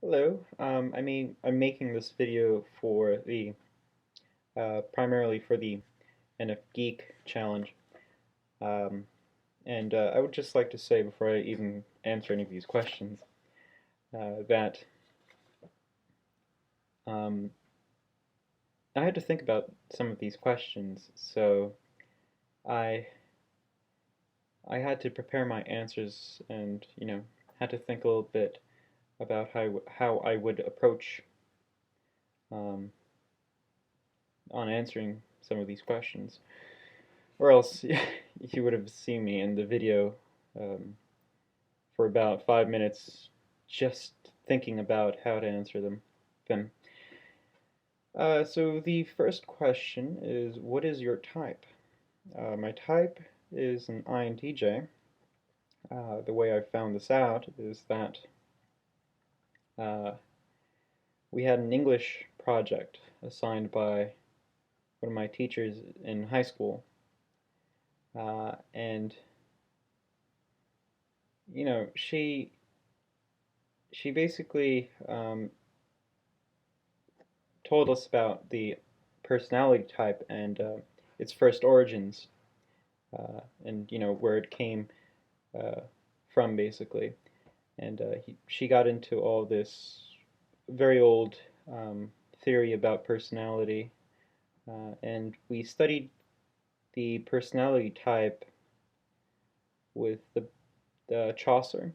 Hello. I'm making this video for the primarily for the NFGeek challenge, um, and I would just like to say before I even answer any of these questions that um, I had to think about some of these questions, so I I had to prepare my answers and had to think a little bit about how I would approach um, on answering some of these questions. Or else you would have seen me in the video um, for about 5 minutes just thinking about how to answer them. So the first question is, what is your type? My type is an INTJ. The way I found this out is that uh, we had an English project assigned by one of my teachers in high school, and she basically told us about the personality type and its first origins, and where it came uh, from basically. And she got into all this very old um, theory about personality, and we studied the personality type with the Chaucer,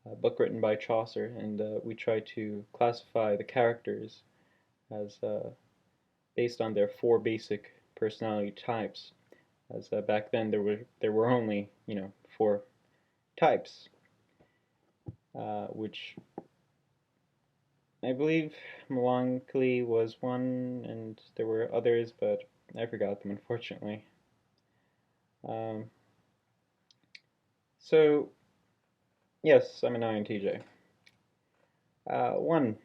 a book written by Chaucer, and we tried to classify the characters as based on their four basic personality types. As back then there were only four types, which I believe melancholy was one, and there were others, but I forgot them unfortunately. Um, so yes, I'm an INTJ. One.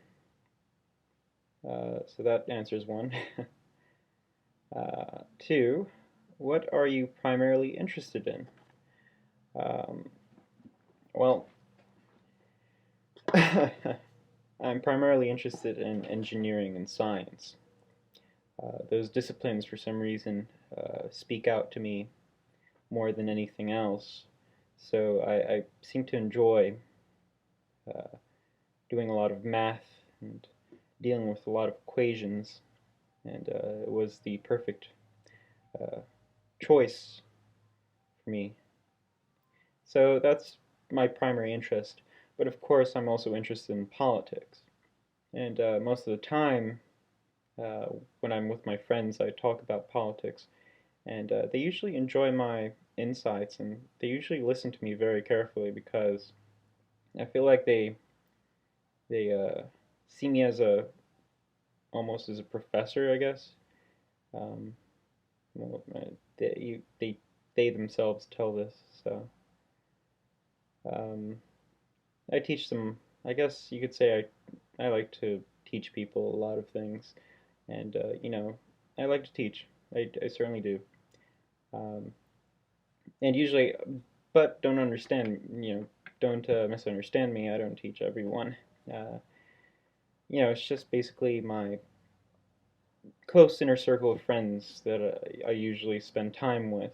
So that answers one. Two. What are you primarily interested in? Um, well, I'm primarily interested in engineering and science. Those disciplines, for some reason, speak out to me more than anything else. So I seem to enjoy uh, doing a lot of math and dealing with a lot of equations, and it was the perfect uh, choice for me. So that's my primary interest. But of course, I'm also interested in politics. And most of the time, uh, when I'm with my friends, I talk about politics. And they usually enjoy my insights, and they usually listen to me very carefully because I feel like they see me as a almost as a professor, I guess. Um, well, they themselves tell this, so um, I teach them. I guess you could say I like to teach people a lot of things, and I like to teach. I certainly do. Um, and usually, but don't understand. Don't misunderstand me. I don't teach everyone. Uh, it's just basically my close inner circle of friends that I usually spend time with.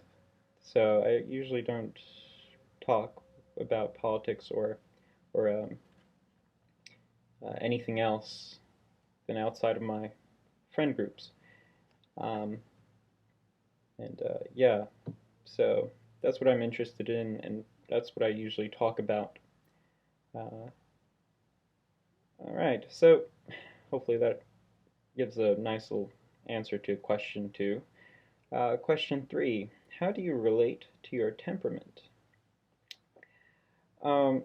So I usually don't talk about politics or anything else than outside of my friend groups. Um, and yeah, so that's what I'm interested in, and that's what I usually talk about. All right, so hopefully that gives a nice little answer to question two. Question three: how do you relate to your temperament? Um,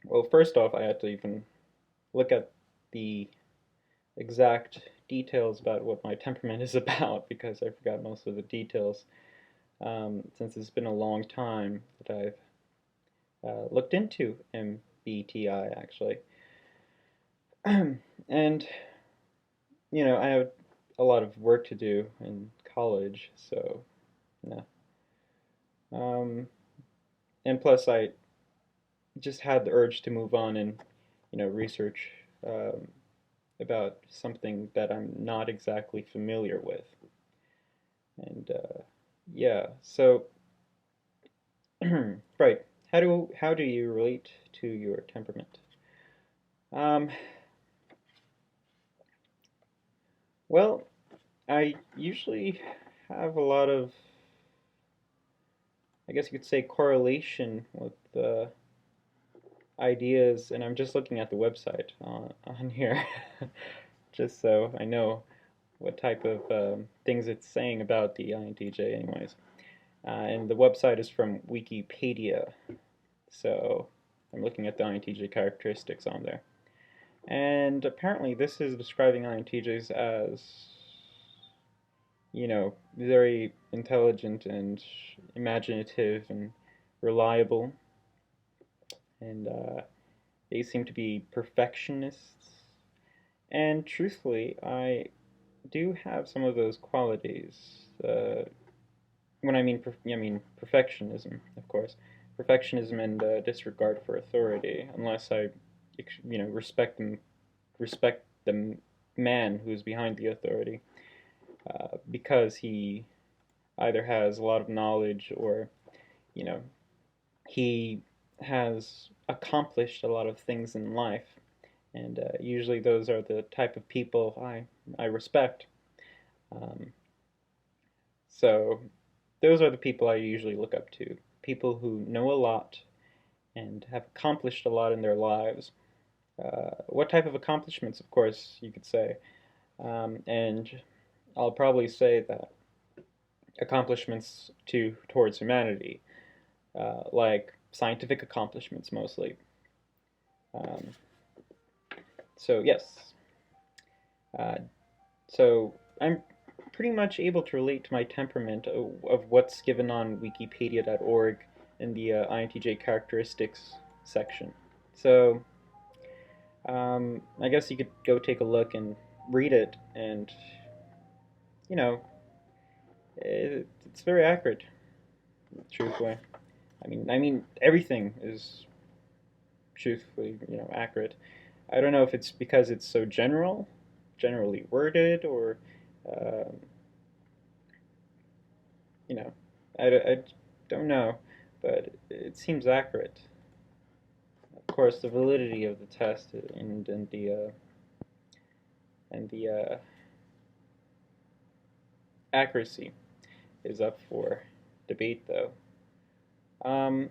well, first off, I had to even look at the exact details about what my temperament is about because I forgot most of the details since it's been a long time that I've looked into MBTI actually. And, I have a lot of work to do in college, so, yeah. Um, and plus, I just had the urge to move on and research about something that I'm not exactly familiar with. And yeah, so right, how do you relate to your temperament? Um, well, I usually have a lot of, I guess you could say, correlation with ideas, and I'm just looking at the website on here, just so I know what type of things it's saying about the INTJ, anyways. And the website is from Wikipedia, so I'm looking at the INTJ characteristics on there. And apparently, this is describing INTJs as, very intelligent and imaginative and reliable, and they seem to be perfectionists. And truthfully, I do have some of those qualities. When I mean perfectionism, of course, perfectionism and disregard for authority, unless I, respect the man who's behind the authority, because he either has a lot of knowledge or, you know, he has accomplished a lot of things in life, and usually those are the type of people I respect. Um, so those are the people I usually look up to. People who know a lot and have accomplished a lot in their lives. What type of accomplishments, of course, you could say. And I'll probably say that accomplishments towards humanity, like scientific accomplishments mostly. Um, so yes, uh, so I'm pretty much able to relate to my temperament of what's given on wikipedia.org in the INTJ characteristics section. So I guess you could go take a look and read it, and you know, it's very accurate, truthfully. I mean, everything is truthfully, accurate. I don't know if it's because it's so generally worded, or uh, you know, I don't know, but it seems accurate. Of course, the validity of the test and the accuracy is up for debate, though. Um,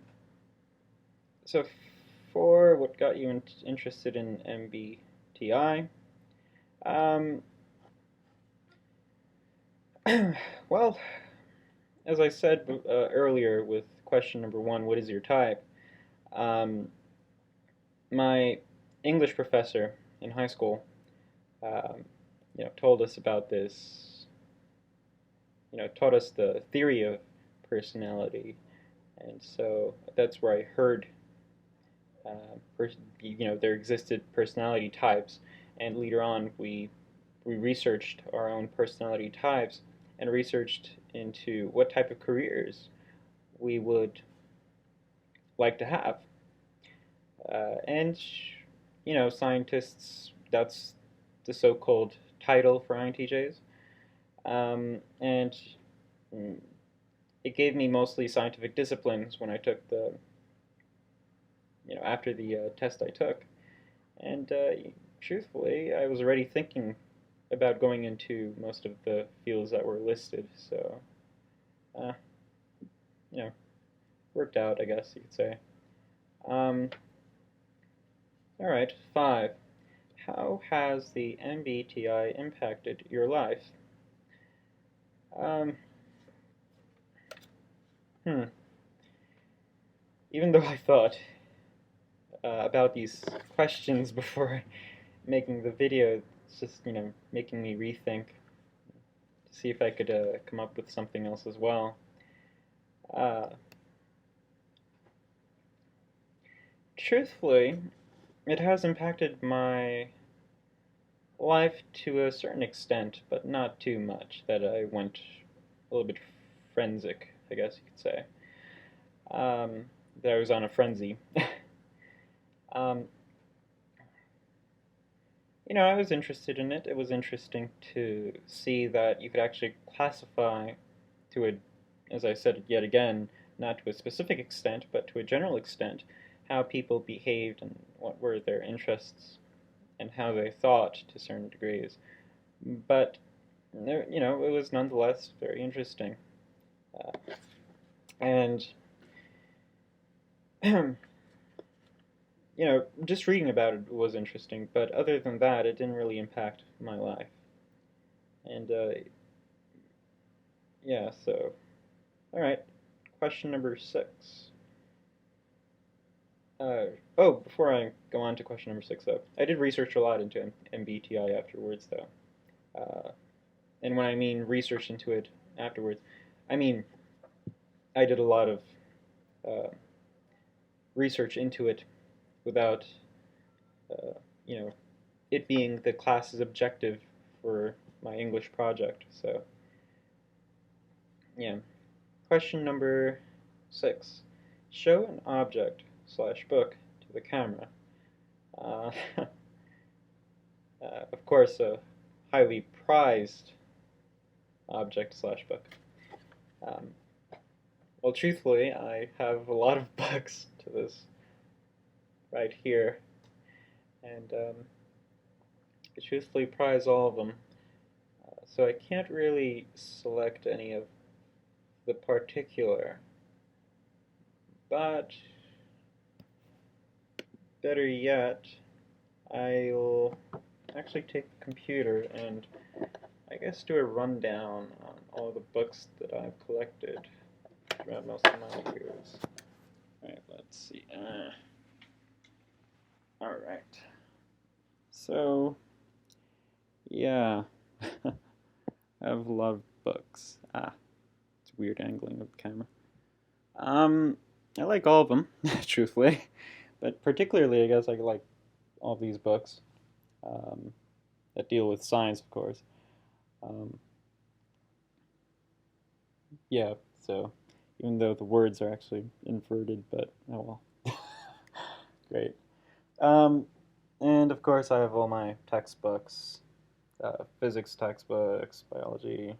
so, for what got you interested in MBTI, um, well, as I said earlier with question number one, what is your type? Um, my English professor in high school, um, told us about this. Taught us the theory of personality, and so that's where I heard, there existed personality types, and later on we researched our own personality types and researched into what type of careers we would like to have. And scientists, that's the so-called title for INTJs. And it gave me mostly scientific disciplines when I took after the test I took. And truthfully, I was already thinking about going into most of the fields that were listed. So, uh, you know, worked out, I guess you could say. Um, all right, 5. How has the MBTI impacted your life? Um, hmm. Even though I thought about these questions before making the video, it's just, making me rethink to see if I could come up with something else as well. Uh, Truthfully, it has impacted my life to a certain extent, but not too much that I went a little bit frenzic, I guess you could say. That I was on a frenzy. Um, I was interested in it. It was interesting to see that you could actually classify to a, as I said yet again, not to a specific extent, but to a general extent, how people behaved and what were their interests and how they thought to certain degrees. But, it was nonetheless very interesting. Uh, and, just reading about it was interesting, but other than that, it didn't really impact my life. And, yeah, so, alright, question number 6. Before I go on to question number 6, though, I did research a lot into MBTI afterwards, though. And when I mean research into it afterwards, I mean I did a lot of uh, research into it without, uh, you know, it being the class's objective for my English project. So, yeah. Question number 6. Show an object slash book to the camera. Uh, of course, a highly prized object slash book. Um, well, truthfully, I have a lot of books to this right here, and I truthfully prize all of them. So I can't really select any of the particular, but better yet, I'll actually take the computer and I guess do a rundown on all the books that I've collected throughout most of my years. Alright, let's see. Alright. So, yeah. I've loved books. It's weird angling of the camera. I like all of them, truthfully. But particularly, I guess I like all these books that deal with science, of course. Um, yeah, so even though the words are actually inverted, but oh well. Great. Um, and of course, I have all my textbooks, physics textbooks, biology,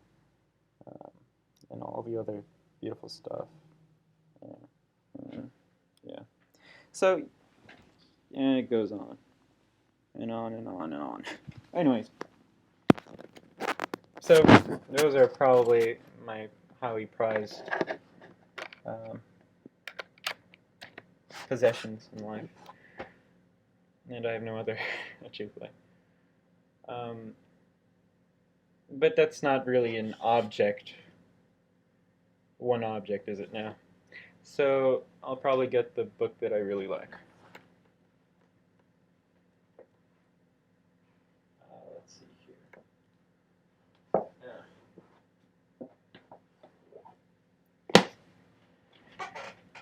um, and all the other beautiful stuff. Yeah. Yeah. So, and it goes on and on and on and on. Anyways, so those are probably my highly prized um, possessions in life, and I have no other, truthfully. Um, but that's not really an object, one object, is it now? So I'll probably get the book that I really like. Let's see here.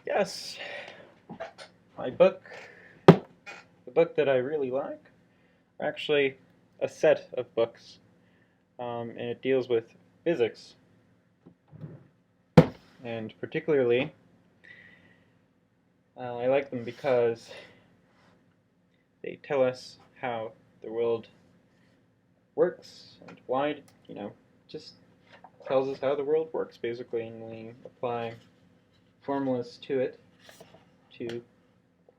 Yes, my book, the book that I really like, are actually a set of books, and it deals with physics, and particularly I like them because they tell us how the world works and why, just tells us how the world works, basically, and we apply formulas to it to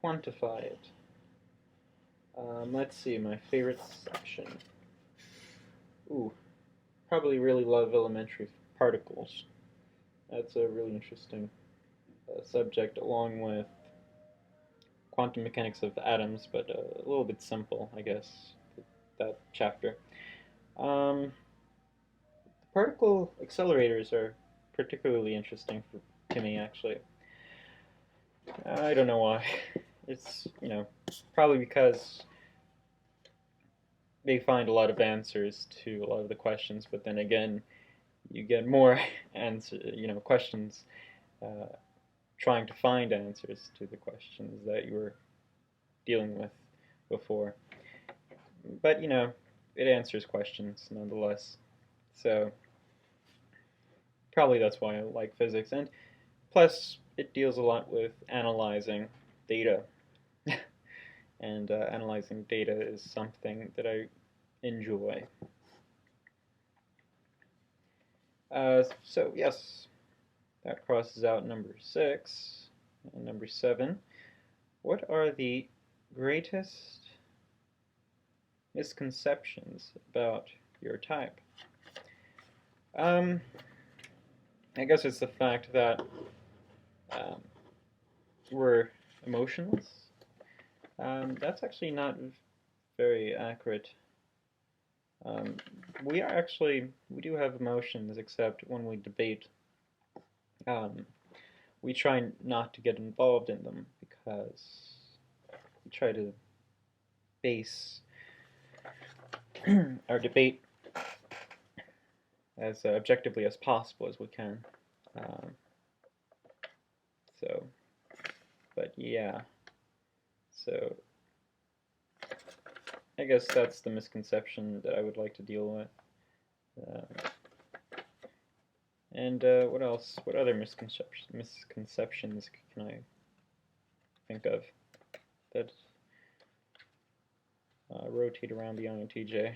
quantify it. Let's see, my favorite section. Ooh, probably really love elementary particles. That's a really interesting subject, along with quantum mechanics of atoms, but a little bit simple, I guess, that chapter. The particle accelerators are particularly interesting to me, actually. I don't know why. It's, probably because they find a lot of answers to a lot of the questions, but then again, you get more questions trying to find answers to the questions that you were dealing with before. But, it answers questions nonetheless. So, probably that's why I like physics. And plus, it deals a lot with analyzing data. and analyzing data is something that I enjoy. So yes, that crosses out number 6 and number 7. What are the greatest misconceptions about your type? I guess it's the fact that um, we're emotionless. That's actually not very accurate. Um, we do have emotions, except when we debate, um, we try not to get involved in them because we try to base our debate as objectively as possible as we can. Um, so, but yeah, so I guess that's the misconception that I would like to deal with. And what else? What other misconceptions can I think of that rotate around the INTJ?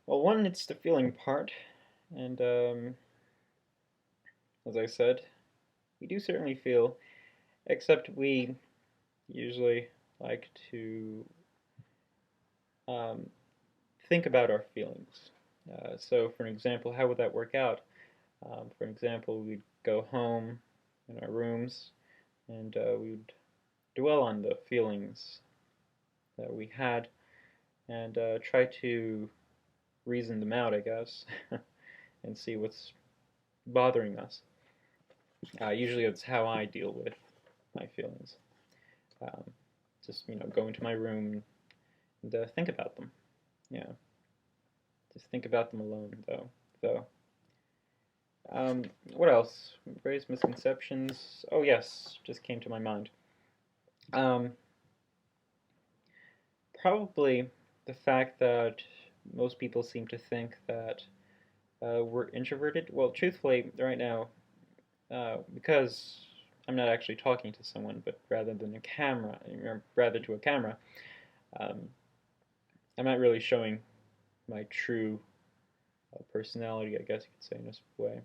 Well, one, it's the feeling part, and as I said, we do certainly feel, except we usually like to think about our feelings. So, for an example, how would that work out? For example, we'd go home in our rooms and we'd dwell on the feelings that we had and try to reason them out, I guess, and see what's bothering us. Usually that's how I deal with my feelings. Um, just, go into my room and think about them. Yeah. Just think about them alone, though. What else? Various misconceptions. Oh, yes, just came to my mind. Probably the fact that most people seem to think that we're introverted. Well, truthfully, right now, because I'm not actually talking to someone, but rather than a camera, or rather to a camera, um, I'm not really showing my true personality, I guess you could say, in this way.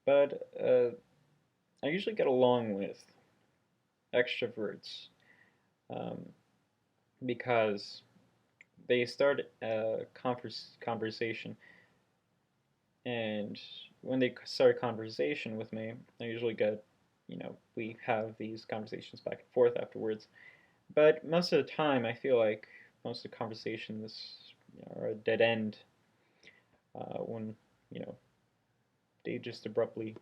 But I usually get along with extroverts um, because they start a conversation, and when they start a conversation with me, I usually get, we have these conversations back and forth afterwards. But most of the time, I feel like most of the conversations are a dead end when, they just abruptly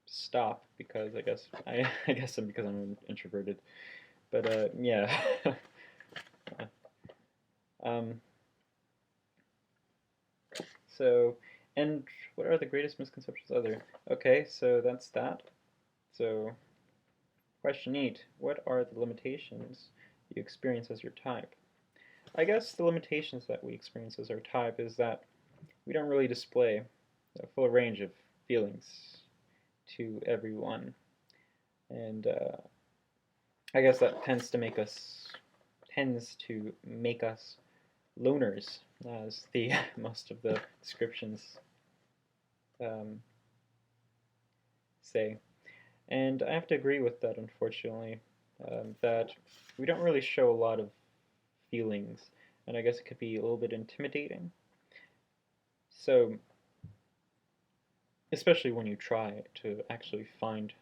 stop because I guess because I'm introverted. But yeah. um, so, and what are the greatest misconceptions of other? Okay, so that's that. So, question 8. What are the limitations you experience as your type? I guess the limitations that we experience as our type is that we don't really display a full range of feelings to everyone. And I guess that tends to make us loners, as the most of the descriptions um, say. And I have to agree with that, unfortunately, that we don't really show a lot of feelings, and I guess it could be a little bit intimidating. So, especially when you try to actually find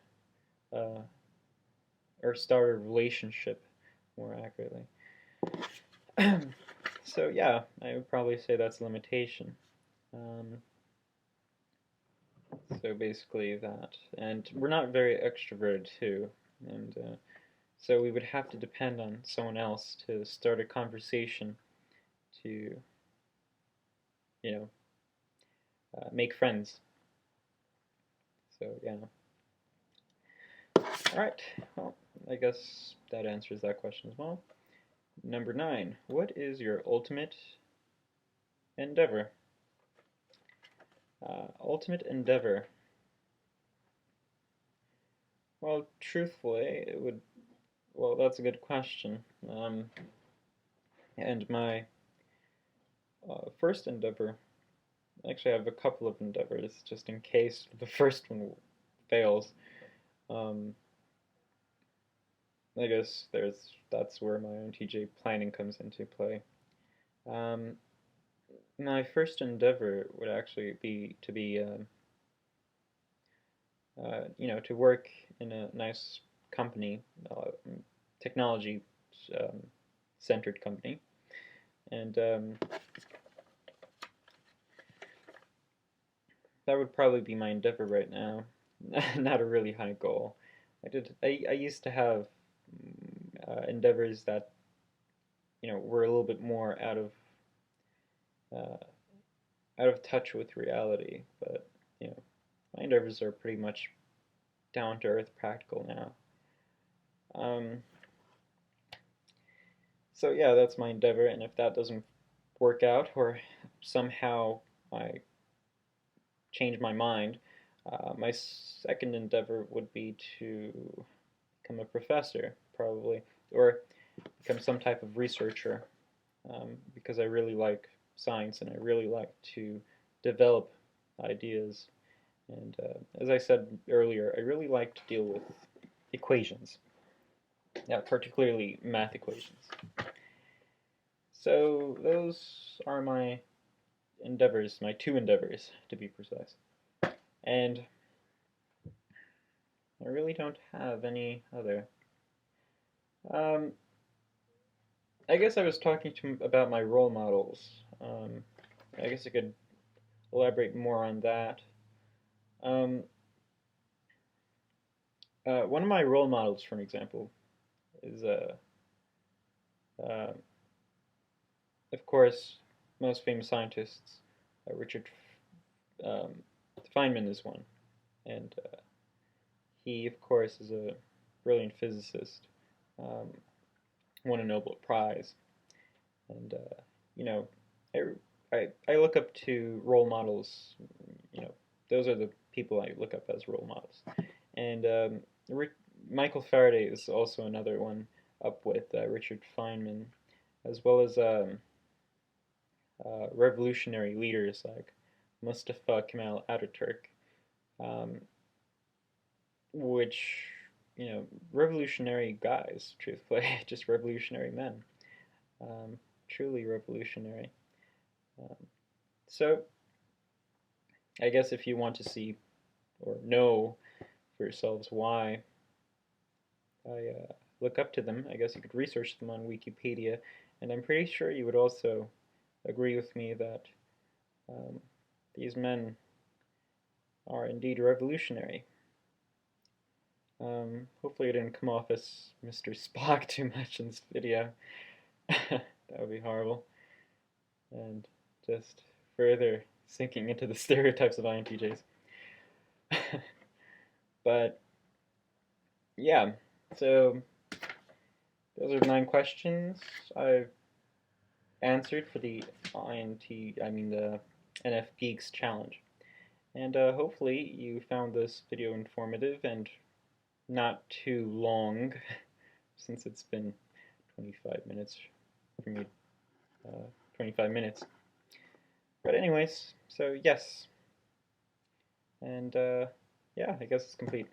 uh, or start a relationship more accurately. So yeah, I would probably say that's a limitation. Um, so basically that, and we're not very extroverted too, and so we would have to depend on someone else to start a conversation to, you know, make friends. So yeah. All right. Well, I guess that answers that question as well. Number 9. What is your ultimate endeavor? Ultimate endeavor. Well, truthfully, it would. Well, that's a good question. And my first endeavor. Actually, I have a couple of endeavors just in case the first one fails. Um, I guess that's where my INTJ planning comes into play. Um, my first endeavor would actually be to work in a nice company, technology um, centered company, and that would probably be my endeavor right now. Not a really high goal. I used to have endeavors that were a little bit more uh, out of touch with reality, but you know my endeavors are pretty much down to earth, practical now. Um, so yeah, that's my endeavor, and if that doesn't work out, or somehow I change my mind, my second endeavor would be to become a professor, probably, or become some type of researcher, because I really like science and I really like to develop ideas. And as I said earlier, I really like to deal with equations, yeah, particularly math equations. So those are my endeavors, my two endeavors to be precise. And I really don't have any other. Um, I guess I was talking about my role models. I guess I could elaborate more on that. Um, one of my role models, for example, is uh, of course, most famous scientists. Richard um, Feynman is one, and he, of course, is a brilliant physicist. Um, won a Nobel Prize, and you know, I look up to role models. You know, those are the people I look up as role models, and Michael Faraday is also another one up with Richard Feynman, as well as revolutionary leaders like Mustafa Kemal Ataturk, um, which revolutionary guys, truthfully, just revolutionary men, um, truly revolutionary. Um, so I guess if you want to see or know for yourselves why I look up to them, I guess you could research them on Wikipedia, and I'm pretty sure you would also agree with me that um, these men are indeed revolutionary. Hopefully I didn't come off as Mr. Spock too much in this video. That would be horrible. And just further sinking into the stereotypes of INTJs. But yeah, so those are 9 questions I've answered for the the NFGeeks challenge. And hopefully you found this video informative and not too long, since it's been 25 minutes for me, 25 minutes. But anyways, so yes, and yeah, I guess it's complete.